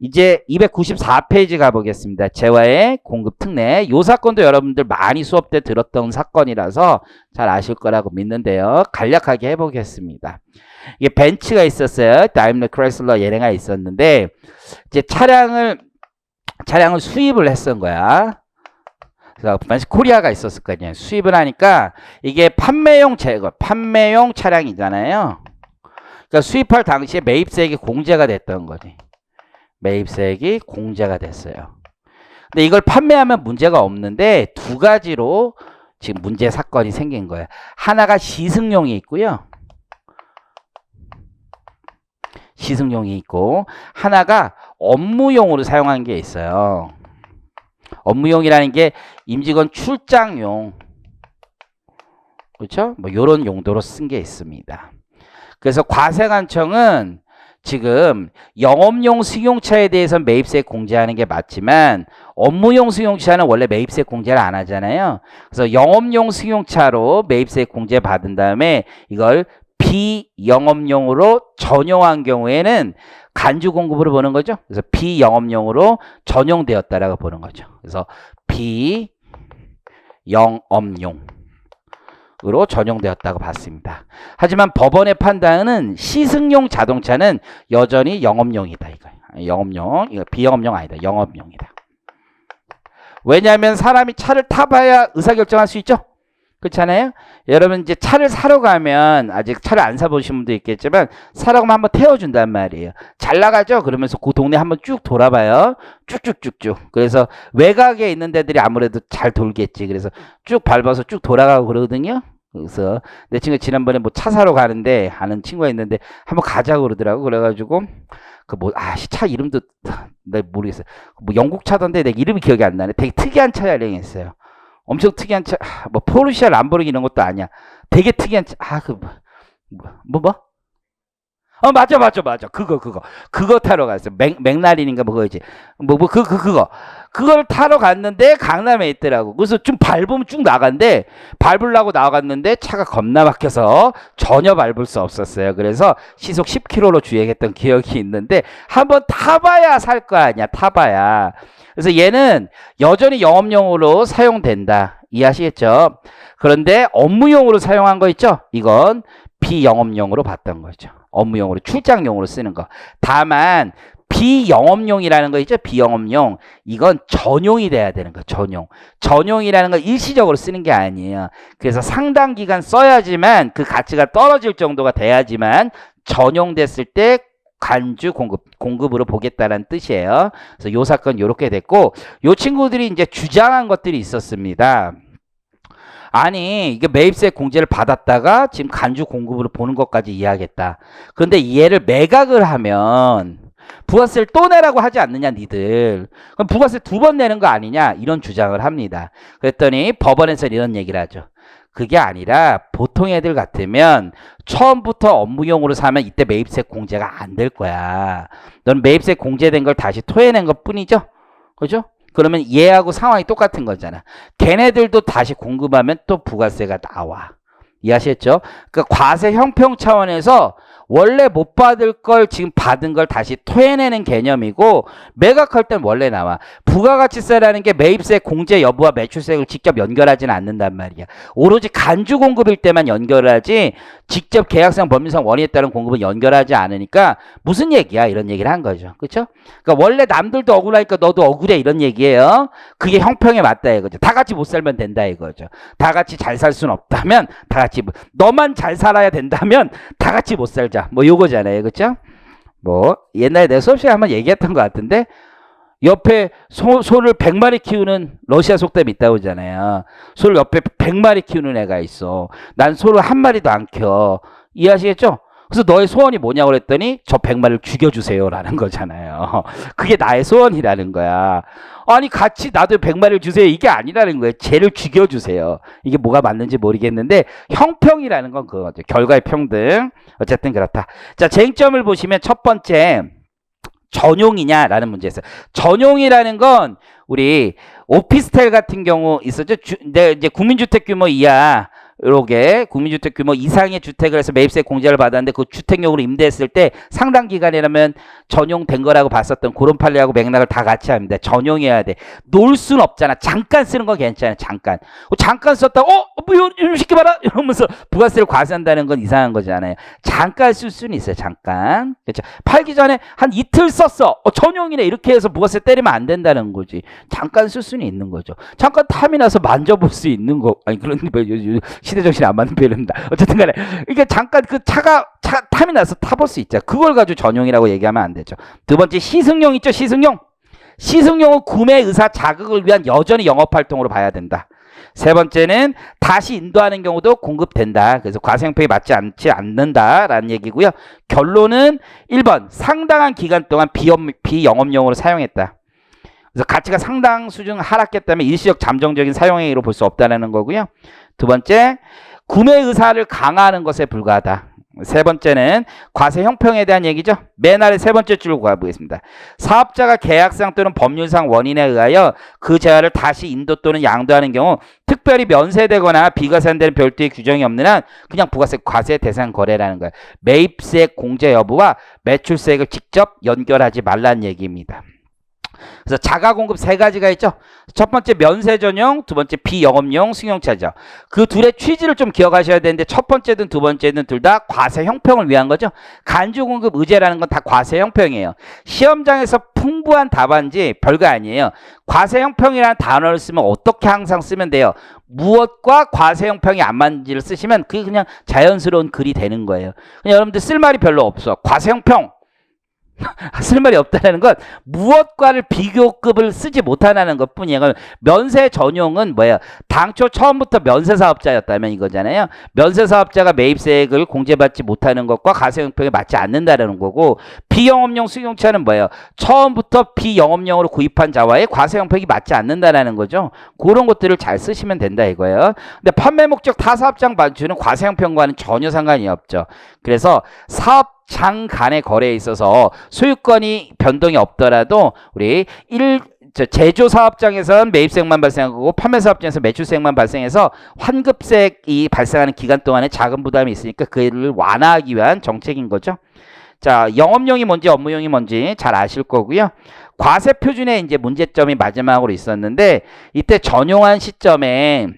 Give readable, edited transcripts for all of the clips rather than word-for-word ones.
이제 294페이지 가보겠습니다. 재화의 공급 특례. 이 사건도 여러분들 많이 수업 때 들었던 사건이라서 잘 아실 거라고 믿는데요. 간략하게 해보겠습니다. 이게 벤츠가 있었어요. 다임러 크라이슬러 얘네가 있었는데 이제 차량을 수입을 했던 거야. 그래서 벤츠 코리아가 있었을 거 아니에요. 수입을 하니까 이게 판매용 차량이잖아요. 그러니까 수입할 당시에 매입세액이 공제가 됐던 거지. 매입세액이 공제가 됐어요. 근데 이걸 판매하면 문제가 없는데 두 가지로 지금 문제 사건이 생긴 거예요. 하나가 시승용이 있고요. 시승용이 있고 하나가 업무용으로 사용한 게 있어요. 업무용이라는 게 임직원 출장용, 그렇죠? 뭐 이런 용도로 쓴 게 있습니다. 그래서 과세관청은 지금 영업용 승용차에 대해서 매입세 공제하는 게 맞지만 업무용 승용차는 원래 매입세 공제를 안 하잖아요. 그래서 영업용 승용차로 매입세 공제 받은 다음에 이걸 비영업용으로 전용한 경우에는 간주 공급으로 보는 거죠. 그래서 비영업용으로 전용되었다라고 보는 거죠. 그래서 비영업용 으로 전용되었다고 봤습니다. 하지만 법원의 판단은 시승용 자동차는 여전히 영업용이다. 이거 영업용, 이거 비영업용 아니다. 영업용이다. 왜냐하면 사람이 차를 타봐야 의사결정할 수 있죠. 그렇잖아요. 여러분 이제 차를 사러 가면 아직 차를 안 사보신 분도 있겠지만 사러 가면 한번 태워준단 말이에요. 잘 나가죠. 그러면서 그 동네 한번 쭉 돌아봐요. 쭉쭉쭉쭉. 그래서 외곽에 있는 데들이 아무래도 잘 돌겠지. 그래서 쭉 밟아서 쭉 돌아가고 그러거든요. 그래서 내 친구 지난번에 뭐 차 사러 가는데 아는 친구가 있는데 한번 가자고 그러더라고. 그래가지고 그 뭐 차 이름도 내가 모르겠어요. 뭐 영국 차던데 내 이름이 기억이 안 나네. 되게 특이한 차량이었어요. 엄청 특이한 차, 뭐 포르쉐 람보르기 이런 것도 아니야. 되게 특이한 차, 맞아. 그거 타러 갔어요. 맥라린인가 뭐 그거지. 그걸 타러 갔는데 강남에 있더라고. 그래서 좀 밟으면 쭉 나간대. 밟으려고 나갔는데 차가 겁나 막혀서 전혀 밟을 수 없었어요. 그래서 시속 10km로 주행했던 기억이 있는데 한번 타봐야 살 거 아니야. 타봐야. 그래서 얘는 여전히 영업용으로 사용된다. 이해하시겠죠? 그런데 업무용으로 사용한 거 있죠? 이건 비영업용으로 봤던 거죠. 업무용으로 출장용으로 쓰는 거. 다만 비영업용이라는 거 있죠? 비영업용. 이건 전용이 돼야 되는 거. 전용이라는 건 일시적으로 쓰는 게 아니에요. 그래서 상당 기간 써야지만 그 가치가 떨어질 정도가 돼야지만 전용됐을 때 간주 공급으로 보겠다는 뜻이에요. 그래서 요 사건 요렇게 됐고 요 친구들이 이제 주장한 것들이 있었습니다. 아니 이게 매입세 공제를 받았다가 지금 간주 공급으로 보는 것까지 이해하겠다. 그런데 얘를 매각을 하면 부가세를 또 내라고 하지 않느냐 니들. 그럼 부가세 2번 내는 거 아니냐 이런 주장을 합니다. 그랬더니 법원에서 이런 얘기를 하죠. 그게 아니라 보통 애들 같으면 처음부터 업무용으로 사면 이때 매입세 공제가 안 될 거야. 넌 매입세 공제된 걸 다시 토해낸 것 뿐이죠. 그죠? 그러면 얘하고 상황이 똑같은 거잖아. 걔네들도 다시 공급하면 또 부가세가 나와. 이해하셨죠? 그러니까 과세 형평 차원에서 원래 못 받을 걸 지금 받은 걸 다시 토해내는 개념이고 매각할 땐 원래 나와. 부가가치세라는 게 매입세 공제 여부와 매출세액을 직접 연결하지는 않는단 말이야. 오로지 간주 공급일 때만 연결하지 직접 계약상 법률상 원인에 따른 공급은 연결하지 않으니까 무슨 얘기야? 이런 얘기를 한 거죠. 그렇죠? 그러니까 원래 남들도 억울하니까 너도 억울해 이런 얘기예요. 그게 형평에 맞다 이거죠. 다 같이 못 살면 된다 이거죠. 다 같이 잘 살 수는 없다면 다 같이 너만 잘 살아야 된다면 다 같이 못 살자. 뭐 요거잖아요. 그렇죠? 뭐 옛날에 내가 수업 시간에 한번 얘기했던 것 같은데 옆에 소를 100마리 키우는 러시아 속담이 있다고 하잖아요. 소를 옆에 100마리 키우는 애가 있어. 난 소를 한 마리도 안 키워. 이해하시겠죠? 그래서 너의 소원이 뭐냐고 그랬더니 저 100마리를 죽여주세요 라는 거잖아요. 그게 나의 소원이라는 거야. 아니 같이 나도 100마리를 주세요 이게 아니라는 거예요. 쟤를 죽여주세요. 이게 뭐가 맞는지 모르겠는데 형평이라는 건 그거죠. 결과의 평등. 어쨌든 그렇다. 자, 쟁점을 보시면 첫 번째 전용이냐라는 문제였어요. 전용이라는 건 우리 오피스텔 같은 경우 있었죠. 이제 국민주택 규모 이하 요게 국민주택 규모 이상의 주택을 해서 매입세 공제를 받았는데 그 주택용으로 임대했을 때 상당 기간이라면 전용된 거라고 봤었던 그런 판례하고 맥락을 다 같이 합니다. 전용해야 돼. 놀 수는 없잖아. 잠깐 쓰는 건 괜찮아. 잠깐 썼다. 뭐 이런 새끼 봐라 이러면서 부가세를 과세한다는 건 이상한 거잖아요. 잠깐 쓸 수는 있어요. 잠깐. 그렇죠. 팔기 전에 한 이틀 썼어. 전용이네. 이렇게 해서 부가세 때리면 안 된다는 거지. 잠깐 쓸 수는 있는 거죠. 잠깐 탐이 나서 만져볼 수 있는 거. 아니 그런 시대 정신이 안 맞는 표현입니다. 어쨌든 간에 이게 잠깐 그 차가 탐이 나서 타볼 수 있죠. 그걸 가지고 전용이라고 얘기하면 안 되죠. 두 번째 시승용 있죠. 시승용은 구매 의사 자극을 위한 여전히 영업활동으로 봐야 된다. 세 번째는 다시 인도하는 경우도 공급된다. 그래서 과세형평이 맞지 않는다라는 얘기고요. 결론은 1번 상당한 기간 동안 비영업용으로 사용했다. 그래서 가치가 상당 수준 하락했다면 일시적 잠정적인 사용행위로 볼 수 없다는 거고요. 두 번째, 구매 의사를 강화하는 것에 불과하다. 세 번째는 과세 형평에 대한 얘기죠. 맨 아래 세 번째 줄로 가보겠습니다. 사업자가 계약상 또는 법률상 원인에 의하여 그 재화를 다시 인도 또는 양도하는 경우 특별히 면세되거나 비과세되는 별도의 규정이 없는 한 그냥 부가세 과세 대상 거래라는 거예요. 매입세 공제 여부와 매출세액을 직접 연결하지 말라는 얘기입니다. 그래서 자가 공급 세 가지가 있죠. 첫 번째 면세 전용, 두 번째 비영업용 승용차죠. 그 둘의 취지를 좀 기억하셔야 되는데 첫 번째든 두 번째든 둘 다 과세 형평을 위한 거죠. 간주 공급 의제라는 건 다 과세 형평이에요. 시험장에서 풍부한 답안지 별거 아니에요. 과세 형평이라는 단어를 쓰면 어떻게 항상 쓰면 돼요. 무엇과 과세 형평이 안 맞는지를 쓰시면 그게 그냥 자연스러운 글이 되는 거예요. 그냥 여러분들 쓸 말이 별로 없어. 과세 형평 쓸 말이 없다는 건 무엇과를 비교급을 쓰지 못하는 것 뿐이에요. 면세 전용은 뭐예요? 당초 처음부터 면세 사업자였다면 이거잖아요. 면세 사업자가 매입세액을 공제받지 못하는 것과 과세형평에 맞지 않는다는 거고, 비영업용 승용차는 뭐예요? 처음부터 비영업용으로 구입한 자와의 과세형평이 맞지 않는다는 거죠. 그런 것들을 잘 쓰시면 된다 이거예요. 근데 판매 목적 타사업장 반출은 과세형평과는 전혀 상관이 없죠. 그래서 사업장 간의 거래에 있어서 소유권이 변동이 없더라도 우리 제조 사업장에서는 매입세액만 발생하고 판매 사업장에서 매출세액만 발생해서 환급세액이 발생하는 기간 동안에 자금 부담이 있으니까 그를 완화하기 위한 정책인 거죠. 자, 영업용이 뭔지 업무용이 뭔지 잘 아실 거고요. 과세 표준에 이제 문제점이 마지막으로 있었는데 이때 전용한 시점에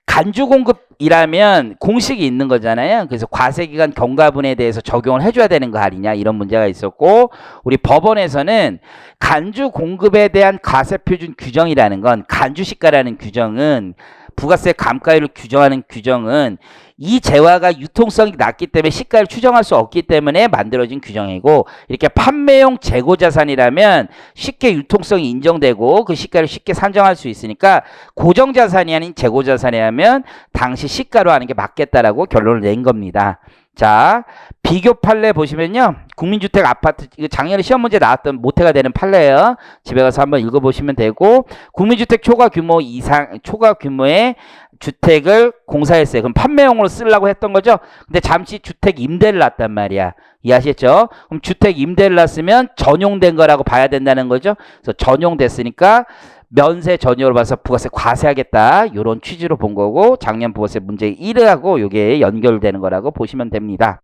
간주 공급이라면 공식이 있는 거잖아요. 그래서 과세기간 경과분에 대해서 적용을 해줘야 되는 거 아니냐 이런 문제가 있었고, 우리 법원에서는 간주 공급에 대한 과세표준 규정이라는 건 간주시가라는 규정은 부가세 감가율을 규정하는 규정은 이 재화가 유통성이 낮기 때문에 시가를 추정할 수 없기 때문에 만들어진 규정이고, 이렇게 판매용 재고자산이라면 쉽게 유통성이 인정되고 그 시가를 쉽게 산정할 수 있으니까 고정자산이 아닌 재고자산에 하면 당시 시가로 하는 게 맞겠다라고 결론을 낸 겁니다. 자, 비교 판례 보시면요. 국민주택 아파트, 이거 작년에 시험 문제 나왔던 모태가 되는 판례예요. 집에 가서 한번 읽어보시면 되고, 국민주택 초과 규모의 주택을 공사했어요. 그럼 판매용으로 쓰려고 했던 거죠. 근데 잠시 주택 임대를 놨단 말이야. 이해하셨죠? 그럼 주택 임대를 놨으면 전용된 거라고 봐야 된다는 거죠. 그래서 전용됐으니까 면세 전용으로 봐서 부가세 과세하겠다. 이런 취지로 본 거고, 작년 부가세 문제 1하고 이게 연결되는 거라고 보시면 됩니다.